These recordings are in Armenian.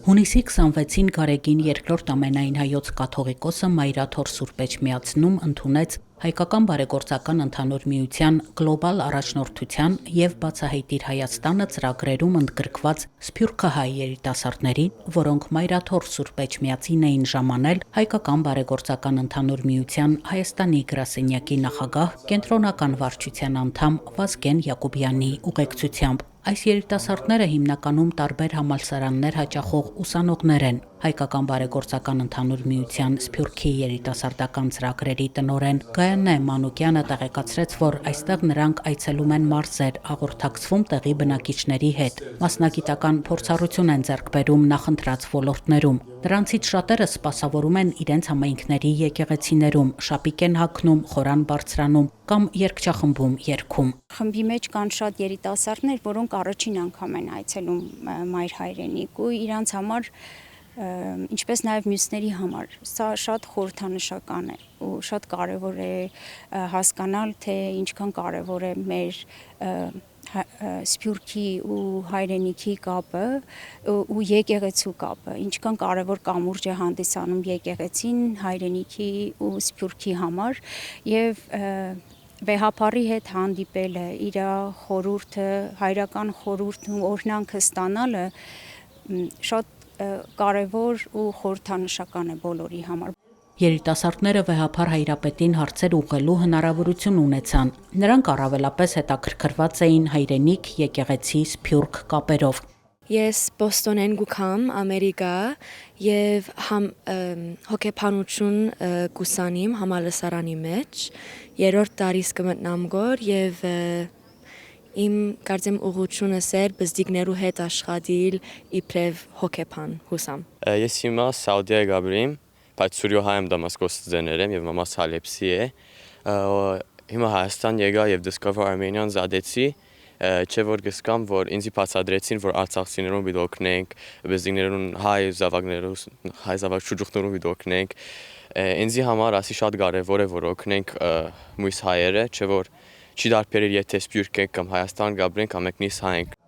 Հունիսի 26-ին Գարեգին երկրորդ ամենայն հայոց կաթողիկոսը Մայրաթոր Սուրբ Էջմիածնում ընդունեց Հայկական բարեգործական ընդհանուր միության գլոբալ առաջնորդության և բացահայտիր Հայաստանը ծրագրերում ընդգրկված սփյուռքահայ երիտասարդներին, որոնք Մայրաթոր Սուրբ Էջմիածին էին ժամանել Հայկական բարեգործական ընդհանուր միության Հայաստանի գրասենյակի նախագահ, կենտրոնական վարչության անդամ Վազգեն Յակոբյանի ուղեկցությամբ։ Այս երիտասարդները հիմնականում տարբեր համալսարաններ հաճախող ուսանողներ են։ Հայկական բարեգործական ընդհանուր միության Սփյուռքի երիտասարդական ծրագրերի տնօրեն Գայանե Մանուկյանը տեղեկացրեց, որ այստեղ նրանք այցելում են մարզեր, հաղորդակցվում տեղի բնակիչների հետ, մասնագիտական փորձառություն են ձեռք բերում նախընտրած ոլորտներում։ Նրանցից շատերը սպասավորում են իրենց համայնքների եկեղեցիներում, շապիկ են հագնում, խորան բարձրանում կամ երգչախմբում երգում։ Խմբի մեջ կան շատ երիտասարդներ, որոնք առաջին անգամ են այցելում մայր հայրենիք ու իրանց համար, ինչպես նաև մյուսների համար, սա շատ խորհրդանշական է ու շատ կարևոր է հասկանալ, թե ինչքան կարևոր է մեր Սփյուռքի ու հայրենիքի կապը ու եկեղեցու կապը, ինչքան կարևոր կամուրջ է հանդիսանում եկեղեցին հայրենիքի ու Սփյուռքի համար եւ վեհապարի հետ հանդիպելը, իր խորհուրդը, հայրական խորհուրդն ու օրհնանքը ստանալը շատ կարևոր ու խորհրդանշական է բոլորի համար։ Երիտասարդները վեհափար հայրապետին հարցեր ուղղելու հնարավորություն ունեցան։ Նրանք առավելապես հետաքրքրված էին հայրենիք, եկեղեցի, սփյուռք կապերով։ Ես Բոստոն եմ գուքամ, Ամերիկա եւ հոգեբանություն կուսանիմ համալսարանի մեջ, երրորդ տարիս կմտնամ գոր եւ իմ կարծեմ ուղղությունս էր բզդիկներու հետ աշխատել իբրև հոգեբան հուսամ։ Ես հիմա Սաուդիա գաբրիմ, բայց Սուրիո հայ եմ Դամասկոս ձեներեմ եւ մամաս Հալեպսի է։ Հիմա Հայաստան եկա եւ Discover Armenian զադեցի, չէ որ գսկամ, որ ինձի բացադրեցին, որ արցախցիներուն պիտի օգնենք, բզդիկներուն հայ զավակ շուրջուղներուն պիտի օգնենք։ Ինձի համար ասի շատ կարեւոր է, որ օգնենք մույս հայերը, չէ որ չի դարբերել եթե սփյուռք ենք կամ Հայաստան գաբրենք կամ մեկնից հայ ենք։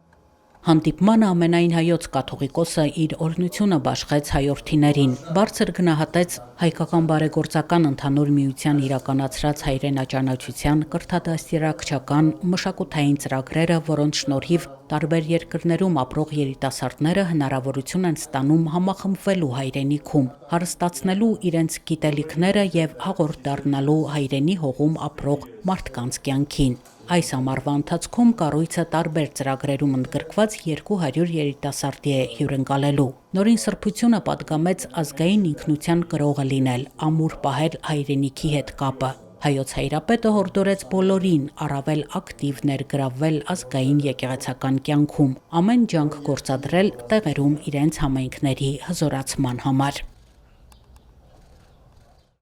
Հանդիպմանը ամենայն հայոց կաթողիկոսը իր օրհնությունը բաշխեց հայորդիներին, բարձր գնահատեց Հայկական բարեգործական ընդհանուր միության իրականացրած հայրենաճանաչության, կրթադաստիարակչական, մշակութային ծրագրերը, որոնց շնորհիվ տարբեր երկրներում ապրող երիտասարդները հնարավորություն են ստանում համախմբվելու հայրենիքում, հարստացնելու իրենց գիտելիքները եւ հաղորդ դառնալու հայրենի հողում ապրող մարդկանց կյանքին։ Այս ամառվա ընթացքում կառույցը տարբեր ծրագրերում ընդգրկված 200 երիտասարդի է հյուրընկալելու։ Նորին սրբությունը պատգամեց ազգային ինքնության կրողը լինել, ամուր պահել հայրենիքի հետ կապը։ Հայոց հայրապետը հորդորեց բոլորին առավել ակտիվ ներգրավվել ազգային եկեղեցական կյանքում, ամեն ջանք գործադրել տեղերում իրենց համայնքների հզորացման համար։